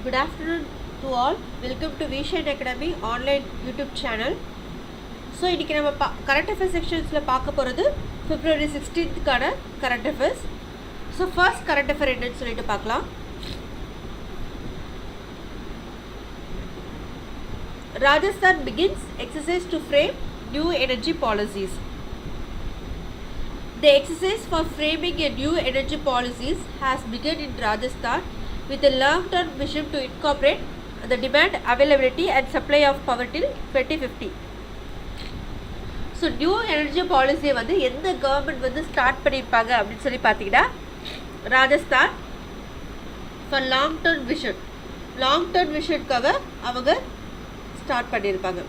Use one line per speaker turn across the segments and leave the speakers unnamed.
Good afternoon to all. Welcome to Vision Academy online YouTube channel. So, இன்னைக்கு நம்ம current affairs sectionsல பார்க்க போறது February 16th கான current affairs. So, first current affair என்னன்னு சொல்லிட்டு பார்க்கலாம். Rajasthan begins exercise to frame new energy policies. The exercise for framing a new energy policies has begun in Rajasthan with a long-term vision to incorporate the demand, availability and supply of power till 2050. So, new energy policy வந்து எந்த government வந்து start பண்ணிருப்பாங்க அப்படின்னு சொல்லி பார்த்தீங்கன்னா Rajasthan for long-term vision. Long-term visionக்காக அவங்க start பண்ணிருப்பாங்க.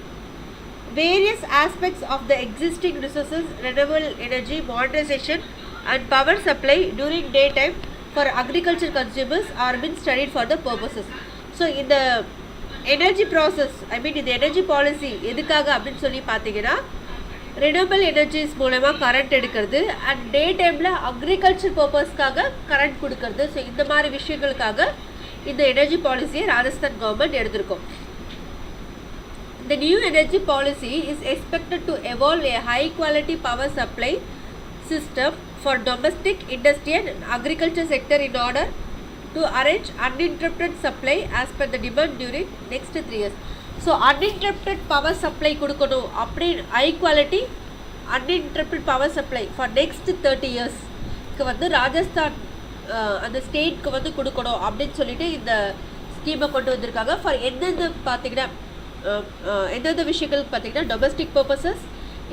Various aspects of the existing resources, renewable energy, modernization and power supply during daytime for agriculture consumers are being studied for the purposes. So, in the energy process, in the energy policy, எதுக்காக அப்படின்னு சொல்லி பார்த்தீங்கன்னா renewable energies மூலமா current எடுக்கிறது and daytimeல agriculture purposeக்காக current கொடுக்கிறது. So இந்த மாதிரி விஷயங்களுக்காக இந்த energy policy ராஜஸ்தான் கவர்மெண்ட் எடுத்திருக்கோம். The new energy policy is expected to evolve a high quality power supply system for domestic, industrial and agriculture sector in order to arrange uninterrupted supply as per the demand during next 3 years. So uninterrupted power supply கொடுக்கணும் அப்படி high quality uninterrupted power supply for next 30 years க்கு வந்து ராஜஸ்தான் அந்த ஸ்டேட்க்கு வந்து கொடுக்கணும் அப்படின்னு சொல்லிட்டு இந்த ஸ்கீமை கொண்டு வந்திருக்காங்க. ஃபார் எந்தெந்த பார்த்தீங்கன்னா எந்தெந்த விஷயங்களுக்கு பார்த்தீங்கன்னா domestic purposes,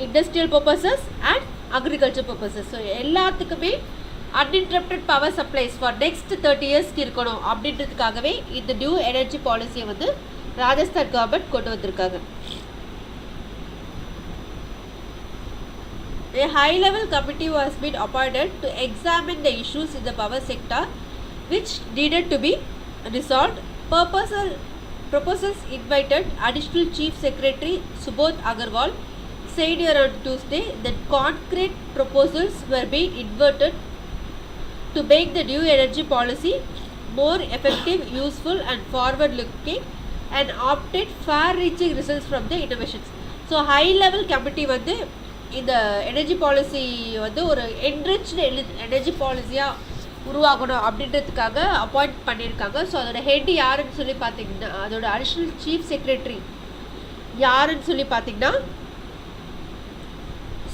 industrial purposes and agriculture purposes. So எல்லாத்துக்குமே uninterrupted power supplies for next 30 இயர்ஸ்க்கு இருக்கணும் அப்படின்றதுக்காகவே இந்த நியூ எனர்ஜி பாலிசியை வந்து ராஜஸ்தான் கவர்மெண்ட் கொண்டு வந்திருக்காங்க. A high-level committee was been appointed to examine the issues in the power sector which needed to be resolved. Proposals invited Additional Chief Secretary Subodh Agarwal said here on Tuesday that concrete proposals were being inverted to make the new energy policy more effective, useful and forward-looking and obtain far-reaching results from the innovations. So, high-level committee வந்து இந்த energy policy வந்து ஒரு enriched energy பாலிசியாக உருவாகணும் அப்படின்றதுக்காக appoint பண்ணியிருக்காங்க. So அதோட head யாருன்னு சொல்லி பார்த்தீங்கன்னா அதோட அடிஷ்னல் சீஃப் செக்ரட்டரி யாருன்னு சொல்லி பார்த்தீங்கன்னா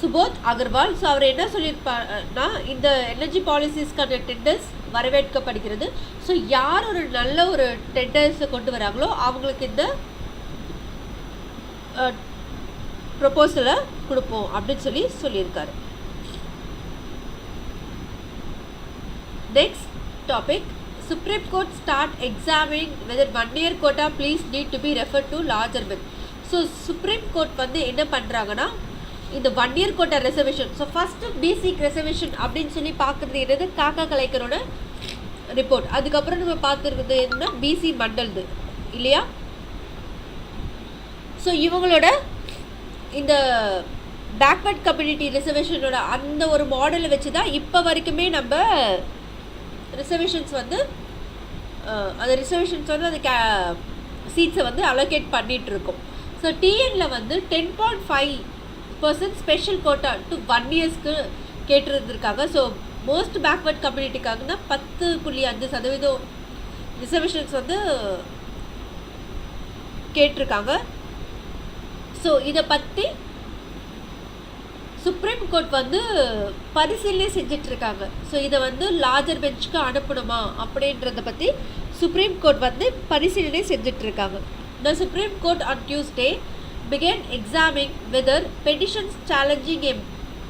சுபோத் அகர்வால். ஸோ அவர் என்ன சொல்லியிருப்பார்னா இந்த எனர்ஜி பாலிசிஸ்க்கான டெண்டர்ஸ் வரவேற்கப்படுகிறது. ஸோ யார் ஒரு நல்ல ஒரு டெண்டர்ஸை கொண்டு வராங்களோ அவங்களுக்கு இந்த ப்ரொபோசலை கொடுப்போம் அப்படின்னு சொல்லியிருக்காரு. Next topic, Supreme Court start examining whether 1 year quota please need to be referred to larger bill. So Supreme Court வந்து என்ன பண்ணுறாங்கன்னா இந்த 1 year quota reservation. So first basic reservation அப்படின்னு சொல்லி பார்க்குறது என்னது காக்கா கலைக்கரோட ரிப்போர்ட். அதுக்கப்புறம் நம்ம பார்த்துருக்குறது என்னன்னா பிசி மண்டல்து இல்லையா. ஸோ இவங்களோட இந்த பேக்வர்ட் கம்யூனிட்டி ரிசர்வேஷனோட அந்த ஒரு மாடலை வச்சு தான் இப்போ வரைக்குமே நம்ம ரிசர்வேஷன்ஸ் வந்து அந்த ரிசர்வேஷன்ஸ் வந்து அந்த சீட்ஸை வந்து அலோகேட் பண்ணிகிட்ருக்கோம். ஸோ டிஎனில் வந்து 10.5% ஸ்பெஷல் கோட்டா டு 1 இயர்ஸ்க்கு கேட்டிருந்துருக்காங்க. ஸோ மோஸ்ட் பேக்வர்ட் கம்யூனிட்டிக்காகனா 10.5% ரிசர்வேஷன்ஸ் வந்து கேட்டிருக்காங்க. ஸோ இதை பற்றி சுப்ரீம் கோர்ட் வந்து பரிசீலனை செஞ்சிட்ருக்காங்க. ஸோ இதை வந்து லார்ஜர் பெஞ்சுக்கு அனுப்பணுமா அப்படின்றத பற்றி சுப்ரீம் கோர்ட் வந்து பரிசீலனை செஞ்சிட்ருக்காங்க. The Supreme Court on Tuesday began examining whether petitions challenging a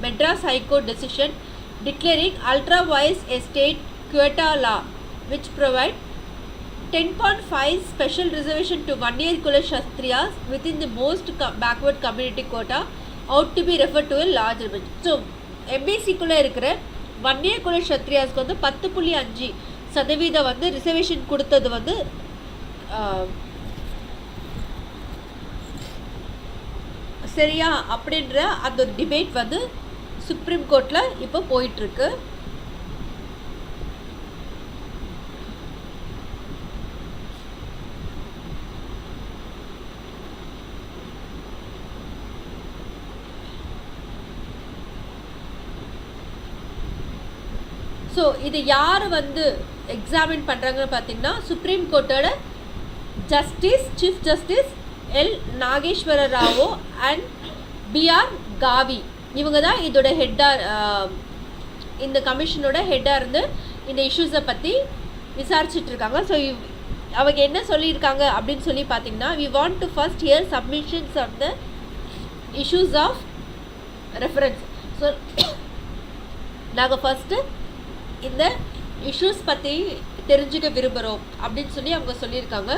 Madras High Court decision declaring ultra vires a state quota law which provide 10.5 special reservation to 1 year Kula Kshatriyas within the most backward community quota out to be referred to a larger bench. So எம்பிசிக்குள்ளே இருக்கிற 1 year குல க்ஷத்ரியாஸ்க்கு வந்து 10.5% வந்து reservation கொடுத்தது வந்து சரியா அப்படின்ற அந்த டிபேட் வந்து சுப்ரீம் கோர்ட்டில் இப்போ போயிட்டுருக்கு. ஸோ இது யார் வந்து எக்ஸாமின் பண்ணுறாங்கன்னு பார்த்தீங்கன்னா சுப்ரீம் கோர்ட்டோட justice chief justice L Nageswara Rao and B R Gavai. இவங்க தான் இதோட ஹெட்டாக, இந்த கமிஷனோட ஹெட்டாக இருந்து இந்த இஷ்யூஸை பற்றி விசாரிச்சுட்டு இருக்காங்க. ஸோ அவங்க என்ன சொல்லியிருக்காங்க அப்படின்னு சொல்லி பார்த்தீங்கன்னா, we want to first hear submissions of the issues of reference. So நாங்கள் ஃபஸ்ட்டு இந்த இஷ்யூஸ் பற்றி தெரிஞ்சுக்க விரும்புகிறோம் அப்படின்னு சொல்லி அவங்க சொல்லியிருக்காங்க.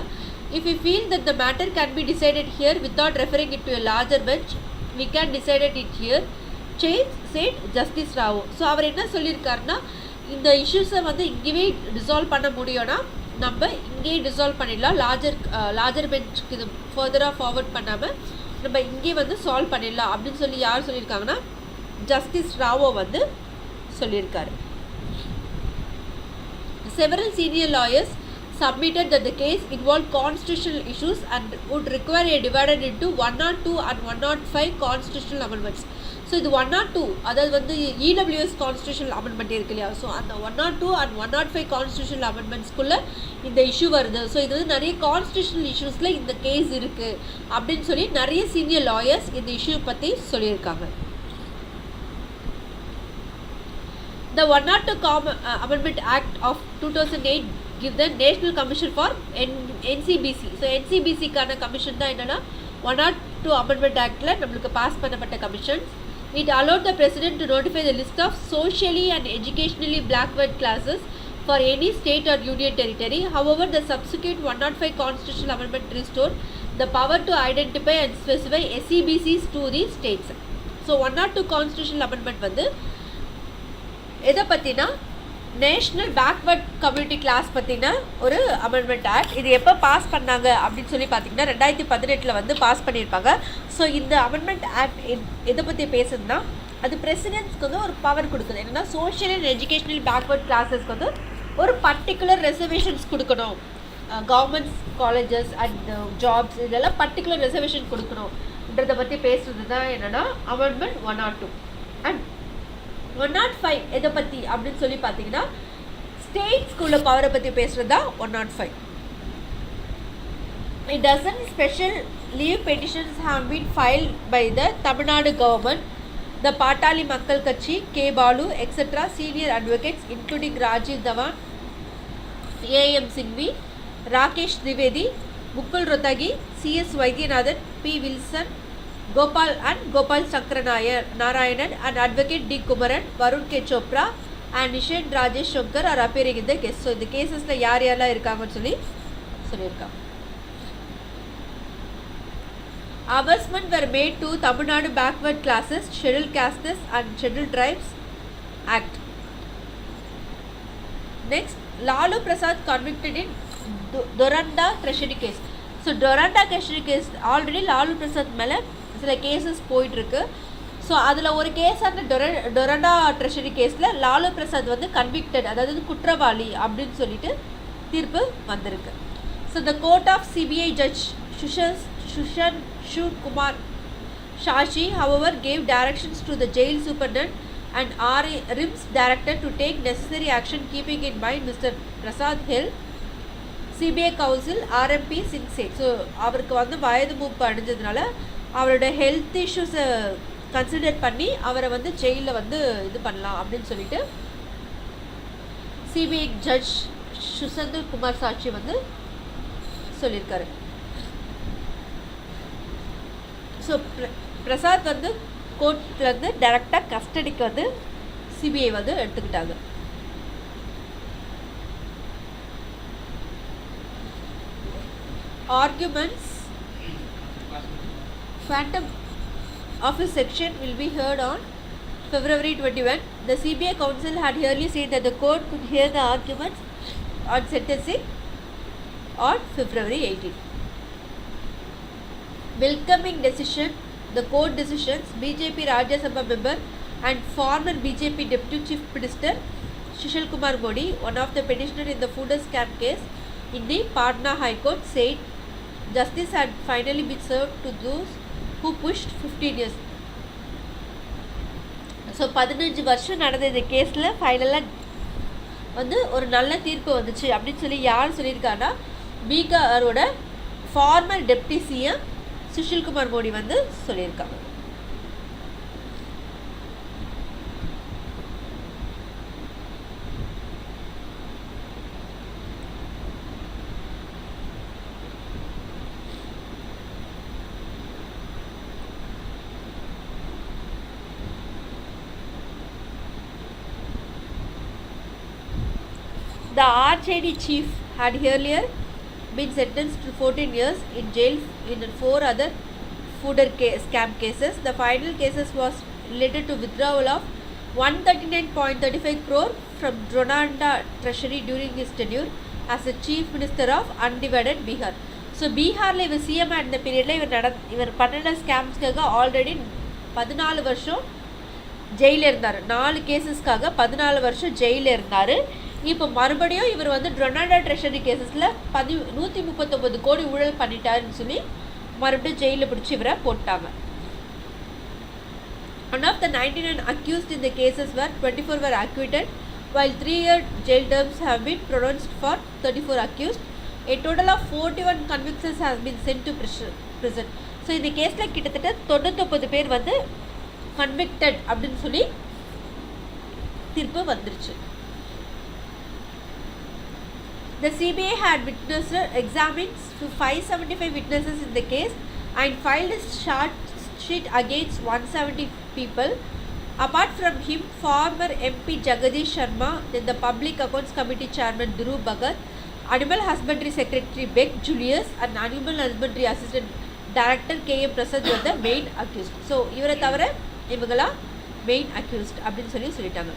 If you feel that the matter can be decided here without referring it to a larger bench we can decided it here said justice Rao. So அவர் என்ன சொல்லியிருக்காருன்னா, இந்த இஷ்யூஸை வந்து இங்கேயே டிசால்வ் பண்ண முடியும்னா நம்ம இங்கேயே டிசால்வ் பண்ணிடலாம், லார்ஜர் பெஞ்சுக்கு இது ஃபர்தராக ஃபார்வர்ட் பண்ணாமல் நம்ம இங்கே வந்து சால்வ் பண்ணிடலாம் அப்படின்னு சொல்லி யார் சொல்லியிருக்காங்கன்னா ஜஸ்டிஸ் ராவோ வந்து சொல்லியிருக்காரு. Several senior lawyers submitted that the case involved constitutional issues and would require a divided into 102 and 105 constitutional amendments. So இது 102 அதாவது வந்து EWS கான்ஸ்டியூஷனல் அமெண்ட்மெண்ட் இருக்கு இல்லையா, ஸோ அந்த 102 and 105 கான்ஸ்டியூஷனல் அமெண்ட்மெண்ட்ஸ்குள்ளே இந்த இஷ்யூ வருது. ஸோ இது வந்து நிறைய கான்ஸ்டியூஷனல் இஷ்யூஸில் இந்த கேஸ் இருக்குது அப்படின்னு சொல்லி நிறைய சீனியர் லாயர்ஸ் இந்த இஷ்யூ பற்றி சொல்லியிருக்காங்க. The 102 Amendment Act of 2008 give the National Commission for NCBC. So NCBCக்கான கமிஷன் தான் என்னென்னா 102 Amendment Actல நம்மளுக்கு பாஸ் பண்ணப்பட்ட commission. It allowed the President to notify the list of socially and educationally backward classes for any state or union territory. However, the subsequent 105 Constitutional Amendment restored the power to identify and specify SEBCs to the states. So 102 Constitutional Amendment வந்து எதை பற்றினா national backward community class பற்றின ஒரு amendment act. இது எப்போ pass பண்ணாங்க அப்படின்னு சொல்லி பார்த்தீங்கன்னா 2018 வந்து பாஸ் பண்ணியிருப்பாங்க. ஸோ இந்த அமெண்ட்மெண்ட் ஆக்ட் எதை பற்றி பேசுதுன்னா, அது பிரசிடென்ட்ஸ்க்கு வந்து ஒரு பவர் கொடுக்குது. என்னென்னா சோஷியல் அண்ட் எஜுகேஷனல் பேக்வர்ட் கிளாஸஸ்க்கு வந்து ஒரு பர்டிகுலர் ரெசர்வேஷன்ஸ் கொடுக்கணும், கவர்மெண்ட்ஸ் காலேஜஸ் அண்ட் ஜாப்ஸ் இதெல்லாம் பர்டிகுலர் ரெசர்வேஷன் கொடுக்கணுன்றதை பற்றி பேசுகிறது தான் என்னென்னா அமெண்ட்மெண்ட் 102. அண்ட் 105 எதை பற்றி அப்படின்னு சொல்லி பார்த்தீங்கன்னா ஸ்டேட்ஸ்குள்ள பவரை பற்றி பேசுகிறது தான் 105. It doesn't special leave petitions have been filed by the Tamil Nadu government, the Patali Makkal Katchi, K. Balu, etc. senior advocates including Rajiv Dhawan, A.M. Singhvi, Rakesh Trivedi, Mukul Rohtagi, C.S. Vaidyanathan, P. Wilson, Gopal and Gopal Sankara Narayanan and advocate D. Kumaran, Varun K. Chopra and Nishan Rajesh Shankar are appearing in the case. So இந்த கேசஸில் யார் யாரெல்லாம் இருக்காங்கன்னு சொல்லியிருக்காங்க. Abatement were made to Tamil Nadu Backward Classes, Scheduled Castes and Scheduled Tribes Act. Next, Lalu Prasad convicted in Doranda Treasury case. So Doranda Treasury case already Lalu Prasad மேலே சில cases போயிட்டுருக்கு. So அதில் ஒரு கேஸான டொரண்டா treasury கேஸில் லாலு பிரசாத் வந்து convicted, அதாவது குற்றவாளி அப்படின்னு சொல்லிட்டு தீர்ப்பு வந்திருக்கு. So the court of CBI judge Sushan Kumar Shashi however gave directions to the jail superintendent and RRB's director to take necessary action keeping in mind Mr. Prasad held CBI council RMP since 8. So அவருக்கு வந்து வயது மூப்பு அடைஞ்சதுனால அவரோட health இஷ்யூஸை consider பண்ணி அவரை வந்து ஜெயிலில் வந்து இது பண்ணலாம் அப்படின்னு சொல்லிட்டு சிபிஐ ஜட்ஜ் சுஷன் குமார் சாட்சி வந்து சொல்லியிருக்காரு. ஸோ பிரசாத் வந்து கோர்ட்லேருந்து டைரெக்டாக கஸ்டடிக்கு வந்து சிபிஐ வந்து எடுத்துக்கிட்டாங்க. Arguments Phantom Office section will be heard on February 21. The CBI Council had earlier said that the court could hear the arguments on sentencing on February 18. Welcoming decision, the court decisions, BJP Rajya Sabha member and former BJP Deputy Chief Minister Shishal Kumar Modi, one of the petitioner in the Fooders scam case in the Patna High Court, said justice had finally been served to those who pushed 15 years. So 15 வருஷம் நடந்த இந்த கேஸில் ஃபைனலாக வந்து ஒரு நல்ல தீர்ப்பு வந்துச்சு அப்படின்னு சொல்லி யார் சொல்லியிருக்காருன்னா பீகாரோட former deputy CM Sushil Kumar Modi வந்து சொல்லியிருக்காங்க. The RJD chief had earlier been sentenced to 14 years in jail in 4 other fooder scam cases. The final cases was related to withdrawal of 139.35 crore from Dronanda treasury during his tenure as the chief minister of undivided Bihar. So பீகாரில் இவர் CM இருந்த பீரியடில் இவர் பண்ணின ஸ்கேம்ஸ்க்காக already 14 வருஷம் ஜெயிலில் இருந்தார். 4 கேஸஸ்க்காக 14 வருஷம் ஜெயிலில் இருந்தார். இப்போ மறுபடியும் இவர் வந்து ட்ரொனாண்டா ட்ரெஷரி கேசஸில் 139 கோடி ஊழல் பண்ணிட்டாருன்னு சொல்லி மறுபடியும் ஜெயிலில் பிடிச்சி இவரை போட்டாங்க. One of the 99 accused in the cases were 24 were acquitted, while 3-year jail terms have been pronounced for 34 accused. A total of 41 convictions has been sent to prison. So இந்த கேஸில் கிட்டத்தட்ட 99 பேர் வந்து கன்விக்டட் அப்படின்னு சொல்லி தீர்ப்பு வந்துருச்சு. The CBI had examined 575 witnesses in the case and filed a charge sheet against 170 people. Apart from him, former MP Jagadish Sharma, then the Public Accounts Committee Chairman Dhruv Bhagat, Animal Husbandry Secretary Beck Julius and Animal Husbandry Assistant Director K.M. Prasad were the main accused. So, இவரை தவிர இவங்களா main accused அப்படின்னு சொல்லிட்டாங்க.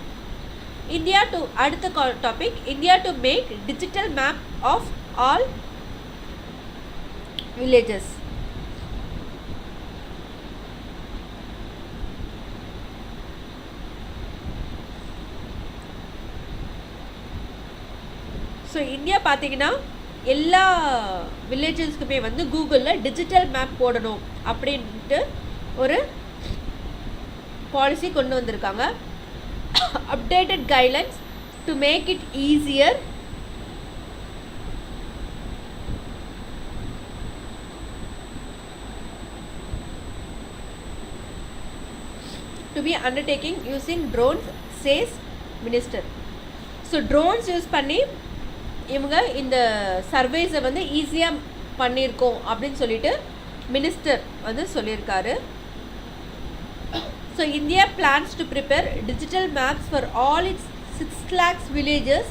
India to அடுத்த topic, India to make digital map of all villages. So India பார்த்தீங்கன்னா எல்லா வில்லேஜஸ்க்குமே வந்து கூகுளில் டிஜிட்டல் மேப் போடணும் அப்படின்ட்டு ஒரு பாலிசி கொண்டு வந்திருக்காங்க. Updated guidelines to make it easier to be undertaking using drones, says minister. So drones use பண்ணி இவங்க இந்த சர்வேஸை வந்து ஈஸியாக பண்ணியிருக்கோம் அப்படின்னு சொல்லிட்டு மினிஸ்டர் வந்து சொல்லியிருக்காரு. So India plans to prepare digital maps for all its 6 lakhs villages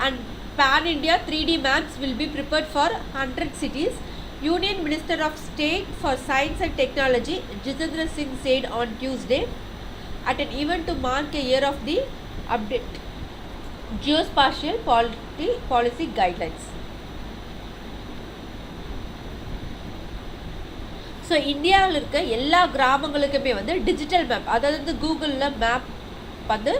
and pan-India 3D maps will be prepared for 100 cities. Union Minister of State for Science and Technology Jitendra Singh said on Tuesday at an event to mark a year of the update geospatial policy guidelines. So இந்தியாவில் இருக்க எல்லா கிராமங்களுக்குமே வந்து digital map, அதாவது கூகுளில் map வந்து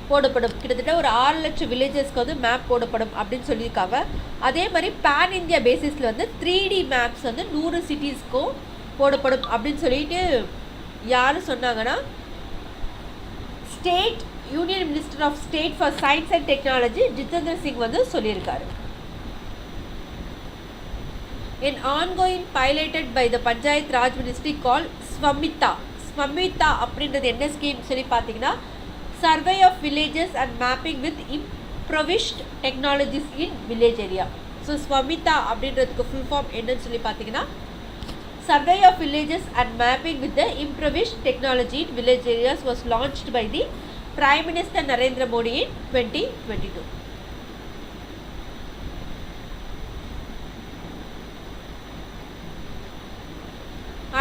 போடப்படும். கிட்டத்தட்ட ஒரு 6 லட்சம் வில்லேஜஸ்க்கு வந்து மேப் போடப்படும் அப்படின்னு சொல்லியிருக்காங்க. அதே மாதிரி பேன் இந்தியா பேசிஸில் வந்து 3D மேப்ஸ் வந்து 100 சிட்டிஸ்க்கும் போடப்படும் அப்படின்னு சொல்லிட்டு யார் சொன்னாங்கன்னா state union minister of state for science and technology Jitendra Singh வந்து சொல்லியிருக்காரு. An ongoing piloted by the Panchayat Raj Ministry called Swamita அப்படின்றது என்ன ஸ்கீம் சொல்லி பார்த்தீங்கன்னா survey of villages and mapping with improvised technologies in village area. So Swamitva அப்படின்றதுக்கு full form என்னன்னு சொல்லி பார்த்தீங்கன்னா survey of villages and mapping with the improvised technology in village areas was launched by the Prime Minister Narendra Modi in 2022.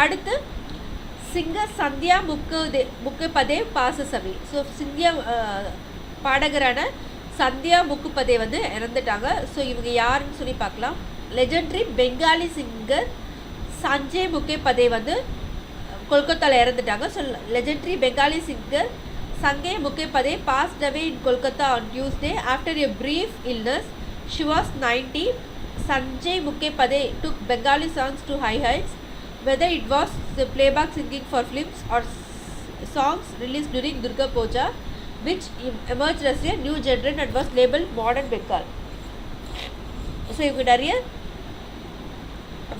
அடுத்து singer Sandhya Mukhopadhyay பாசசவி. So Sandhya பாடகரான சந்தியா முக்குபதே வந்து இறந்துட்டாங்க. So இவங்க யாருன்னு சொல்லி பார்க்கலாம். லெஜெண்டரி பெங்காலி சிங்கர் சஞ்சய் முக்குபதே வந்து கொல்கத்தாவில் இறந்துட்டாங்க. So legendary Bengali singer Sanjay Mukhopadhyay passed away in Kolkata on Tuesday after a brief illness. She was 90. Sanjay Mukkapade took Bengali songs to high heights. Whether it was the playback singing for films or songs released during Durga Puja, which emerged as a new genre and was labeled modern Bengal. So இவங்க நிறைய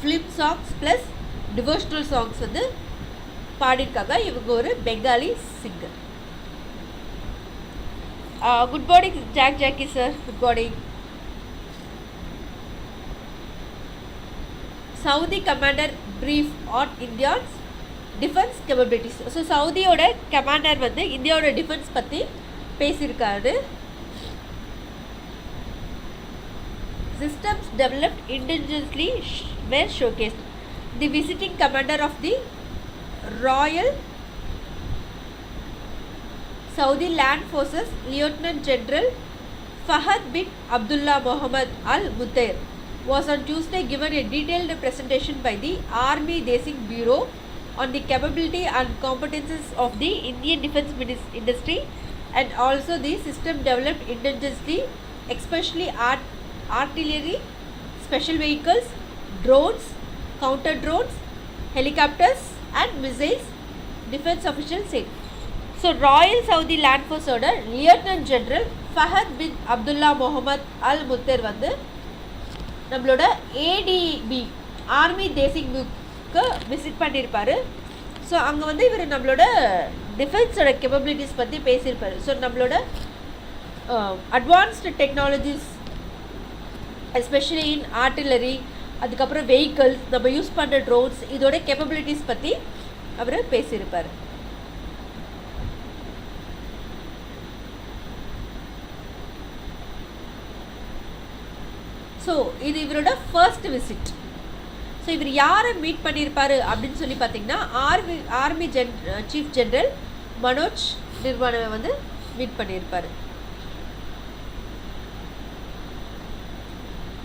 film songs plus devotional songs வந்து பாடியிருக்காங்க. இவங்க ஒரு Bengali singer. Good morning Jackie sir, good morning. Saudi commander brief on India's defence capabilities. So சவுதியோட commander வந்து இந்தியாவோட defence பற்றி பேசியிருக்காரு. Systems developed indigenously were showcased. The visiting commander of the Royal Saudi Land Forces, Lieutenant General Fahad bin Abdullah Mohammed Al Mutair, was on Tuesday given a detailed presentation by the Army Desing Bureau on the capability and competences of the Indian defense industry and also the system developed indigenously, especially artillery, special vehicles, drones, counter drones, helicopters and missiles, defense officials said. So Royal Saudi Land Force order Lieutenant General Fahad bin Abdullah Mohammed Al Mutair வந்து நம்மளோட ADB army Desingh book visit பண்ணியிருப்பார். So அங்கே வந்து இவர் நம்மளோட டிஃபென்ஸோட capabilities பற்றி பேசியிருப்பார். So நம்மளோட advanced technologies especially in artillery, அதுக்கப்புறம் வெஹிக்கல்ஸ், நம்ம யூஸ் பண்ணுற ட்ரோன்ஸ், இதோட கேப்பபிலிட்டிஸ் பற்றி அவர் பேசியிருப்பார். ஸோ இது இவரோட ஃபர்ஸ்ட் விசிட். ஸோ இவர் யாரை மீட் பண்ணியிருப்பார் அப்படின்னு சொல்லி பார்த்தீங்கன்னா ஆர்மி சீஃப் ஜெனரல் மனோஜ் நிர்வாணவை வந்து மீட் பண்ணியிருப்பார்.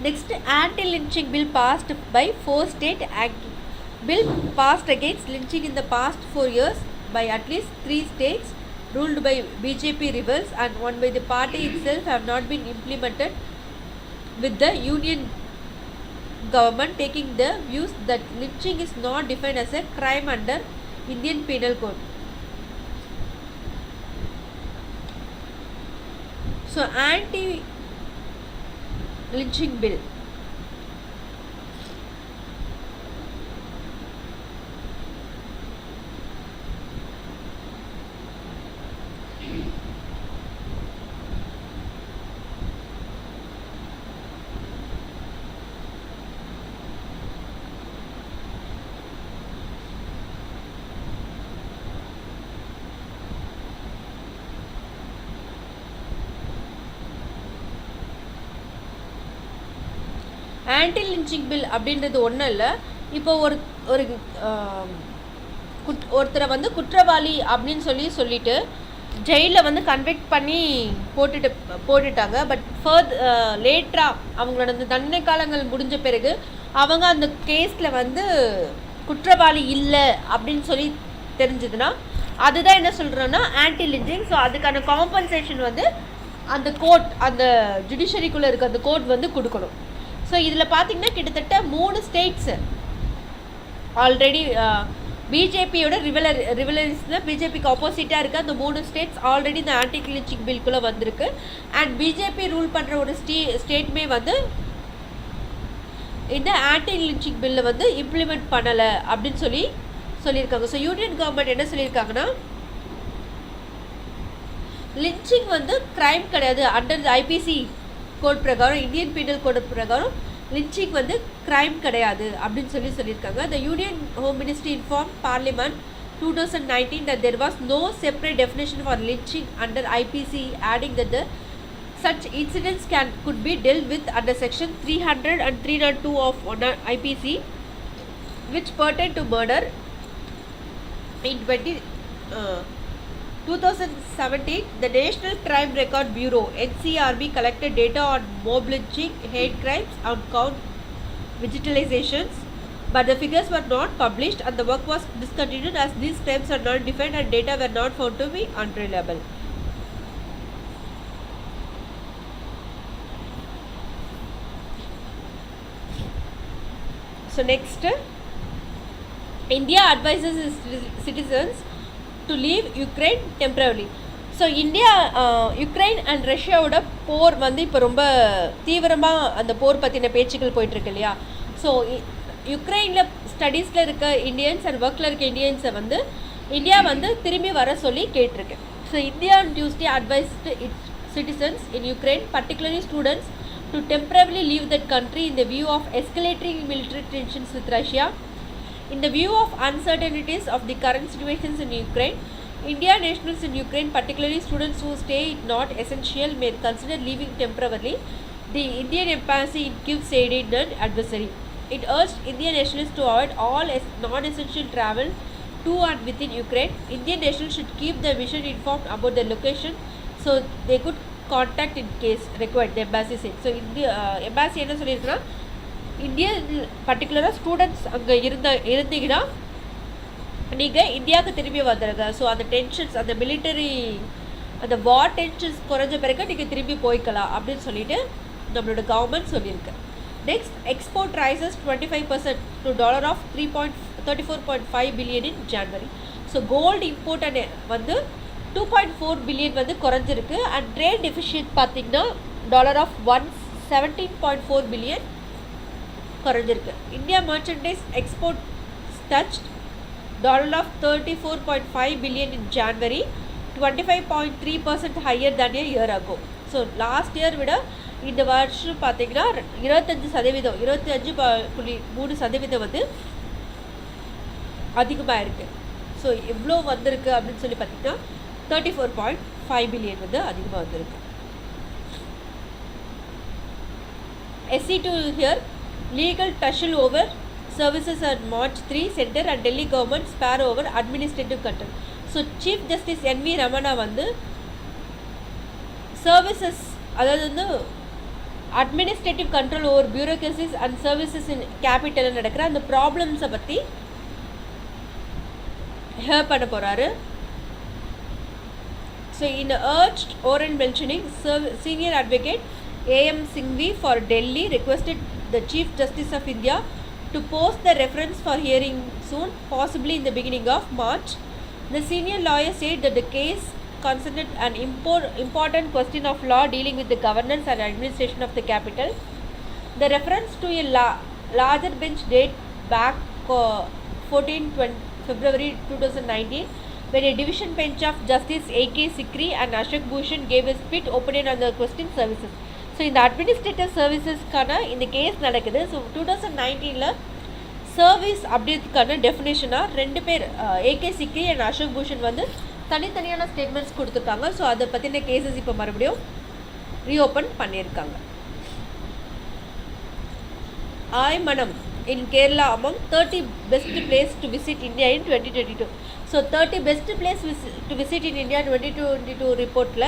Next, anti-lynching bill passed by 4 states. Bill passed against lynching in the past 4 years by at least 3 states ruled by BJP rebels and one by the party itself have not been implemented, with the union government taking the views that lynching is not defined as a crime under Indian Penal Code. So anti-lynching bill. Anti lynching bill அப்படின்றது ஒன்றும் இல்லை. இப்போ ஒருத்தரை வந்து குற்றவாளி அப்படின்னு சொல்லிட்டு ஜெயிலில் வந்து கன்விக்ட் பண்ணி போட்டுட்டாங்க. பட் லேட்டராக அவங்களோட அந்த தண்டனை காலங்கள் முடிஞ்ச பிறகு அவங்க அந்த கேஸில் வந்து குற்றவாளி இல்லை அப்படின்னு சொல்லி தெரிஞ்சதுன்னா அதுதான் என்ன சொல்கிறோன்னா ஆன்டி லிஞ்சிங். ஸோ அதுக்கான காம்பன்சேஷன் வந்து அந்த கோர்ட், அந்த ஜுடிஷரிக்குள்ளே இருக்க அந்த கோர்ட் வந்து கொடுக்கணும். ஸோ இதில் பார்த்திங்கன்னா கிட்டத்தட்ட 3 ஸ்டேட்ஸு ஆல்ரெடி பிஜேபியோட ரிவலரிஸில் பிஜேபிக்கு ஆப்போசிட்டாக இருக்குது. அந்த 3 ஸ்டேட்ஸ் ஆல்ரெடி இந்த ஆன்டி லிஞ்சிங் பில்குள்ளே வந்திருக்கு. அண்ட் பிஜேபி ரூல் பண்ணுற ஒரு ஸ்டேட்டுமே வந்து இந்த ஆன்டி லிஞ்சிங் பில்லை வந்து இம்ப்ளிமெண்ட் பண்ணலை அப்படின்னு சொல்லியிருக்காங்க. ஸோ யூனியன் கவர்மெண்ட் என்ன சொல்லியிருக்காங்கன்னா, லிஞ்சிங் வந்து கிரைம் கிடையாது. அண்டர் ஐபிசி கோட் பிரகாரம், இந்தியன் பீனல் கோட் பிரகாரம் லிஞ்சிங் வந்து கிரைம் கிடையாது அப்படின்னு சொல்லியிருக்காங்க. The Union Home Ministry informed Parliament 2019 that there was no separate definition for lynching under IPC, adding that such incidents could be dealt with under section 300 and 302 of IPC, which pertain to murder. In 2017, the National Crime Record Bureau (NCRB) collected data on mob lynching, hate crimes, and count vigilizations, but the figures were not published and the work was discontinued as these crimes are not defined and data were not found to be unreliable. So next, India advises its citizens to leave Ukraine temporarily. So India Ukraine and ரஷ்யாவோட போர் வந்து இப்போ ரொம்ப தீவிரமாக அந்த போர் பற்றின பேச்சுக்கள் போயிட்டுருக்கு இல்லையா. ஸோ யுக்ரைனில் ஸ்டடீஸில் இருக்க இந்தியன்ஸ் அண்ட் ஒர்க்கில் இருக்க இந்தியன்ஸை வந்து இந்தியா வந்து திரும்பி வர சொல்லி கேட்டிருக்கு. So India on Tuesday advised its citizens in Ukraine, particularly students, to temporarily leave that country in the view of escalating military tensions with Russia. In the view of uncertainties of the current situations in Ukraine, India nationals in Ukraine, particularly students who stay not essential, may consider leaving temporarily. The Indian embassy in Kyiv said in an advisory. It urged Indian nationals to avoid all non-essential travel to and within Ukraine. Indian nationals should keep the mission informed about the location so they could contact in case required, the embassy said. So India embassy என்ன சொல்லியிருக்குன்னா, Indian பர்டிகுலராக students அங்கே இருந்தீங்கன்னா நீங்கள் இந்தியாவுக்கு திரும்பி வந்துடுங்க. So அந்த tensions, அந்த மிலிட்டரி, அந்த வார் டென்ஷன்ஸ் குறைஞ்ச பிறகு நீங்கள் திரும்பி போய்க்கலாம் அப்படின்னு சொல்லிட்டு நம்மளோட கவர்மெண்ட் சொல்லியிருக்கு. Next, export rises 25% to $34.5 billion in January. So gold import வந்து 2.4 பில்லியன் வந்து குறைஞ்சிருக்கு. அண்ட் ட்ரேட் டெஃபிஷியன்ட் பார்த்திங்கன்னா $117.4 billion குறைஞ்சிருக்கு. India merchandise export touched $34.5 billion in January, 25.3% higher than a year ago. So last year விட இந்த வருஷம் பார்த்திங்கன்னா 25.3% வந்து அதிகமாக இருக்குது. ஸோ எவ்வளோ வந்திருக்கு அப்படின்னு சொல்லி பார்த்திங்கன்னா 34.5 பில்லியன் வந்து அதிகமாக வந்திருக்கு. SC2 here, legal tussle over services on March 3, Center and Delhi government spare over administrative control. So chief justice NV Ramana வந்து சர்வீசஸ், அதாவது வந்து administrative control over bureaucracies and services in கேபிட்டலில் நடக்கிற அந்த ப்ராப்ளம்ஸை பற்றி ஹேர் பண்ண போகிறாரு. So in urged oral mentioning, senior advocate AM Singhvi for Delhi requested the Chief Justice of India to post the reference for hearing soon, possibly in the beginning of March. The senior lawyer said that the case concerned an important question of law dealing with the governance and administration of the capital. The reference to a larger bench date back 14 February 2019, when a division bench of Justice A.K. Sikri and Ashok Bhushan gave a split opinion on the question services. So இந்த administrative சர்வீசஸ்க்கான இந்த case நடக்குது. So 2019 service அப்படின்றதுக்கான டெஃபினேஷனாக 2 பேர் A.K. Sikri and Ashok Bhushan வந்து தனித்தனியான statements கொடுத்துருக்காங்க. So அதை பற்றின கேசஸ் இப்போ மறுபடியும் ரீஓப்பன் பண்ணியிருக்காங்க. ஆய்மனம் in Kerala among 30 best place to visit India in 2022. So 30 best place to visit in India 2022 ரிப்போர்ட்டில்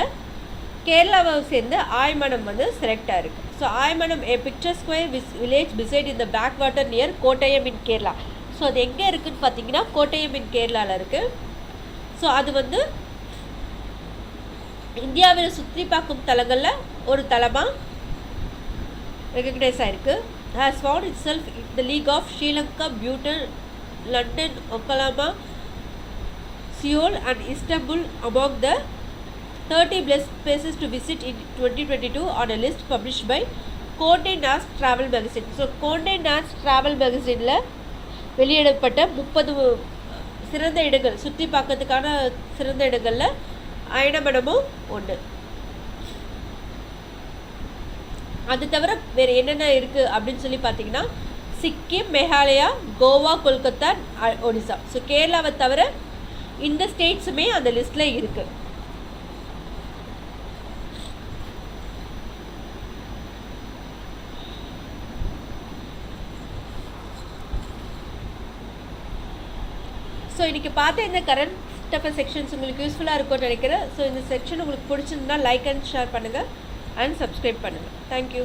கேரளாவை சேர்ந்து ஆய்மனம் வந்து செலக்ட் ஆகிருக்கு. So Aymanam a picture square village beside in the backwater near Kottayam in Kerala. ஸோ அது எங்கே இருக்குதுன்னு பார்த்தீங்கன்னா கோட்டயம் in கேரளாவில் இருக்குது. ஸோ அது வந்து இந்தியாவில் சுற்றி பார்க்கும் தலங்களில் ஒரு தலமாக ரெகக்னைஸ் ஆகிருக்கு. has found itself in the league of Sri Lanka, Bhutan, London, Oklahoma, Seoul and Istanbul among the 30 best places to visit in 2022 on a list published by Condé Nast Travel Magazine. So Condé Nast Travel Magazineல வெளியிடப்பட்ட 30 சிறந்த இடங்கள், சுற்றி பார்க்கறதுக்கான சிறந்த இடங்களில் ஆயனமனமும் ஒன்று. அது தவிர வேறு என்னென்ன இருக்குது அப்படின்னு சொல்லி பார்த்தீங்கன்னா சிக்கிம், மேகாலயா, கோவா, கொல்கத்தா, ஒடிசா. ஸோ கேரளாவை தவிர இந்த ஸ்டேட்ஸுமே அந்த லிஸ்ட்டில் இருக்குது. ஸோ இன்றைக்கி பார்த்த இந்த கரண்ட் அஃபேர்ஸ் செக்ஷன்ஸ் உங்களுக்கு யூஸ்ஃபுல்லாக இருக்கும்னு நினைக்கிறேன். ஸோ இந்த செக்ஷன் உங்களுக்கு பிடிச்சிருந்தா லைக் அண்ட் ஷேர் பண்ணுங்கள் and subscribe பண்ணுங்கள். Thank you.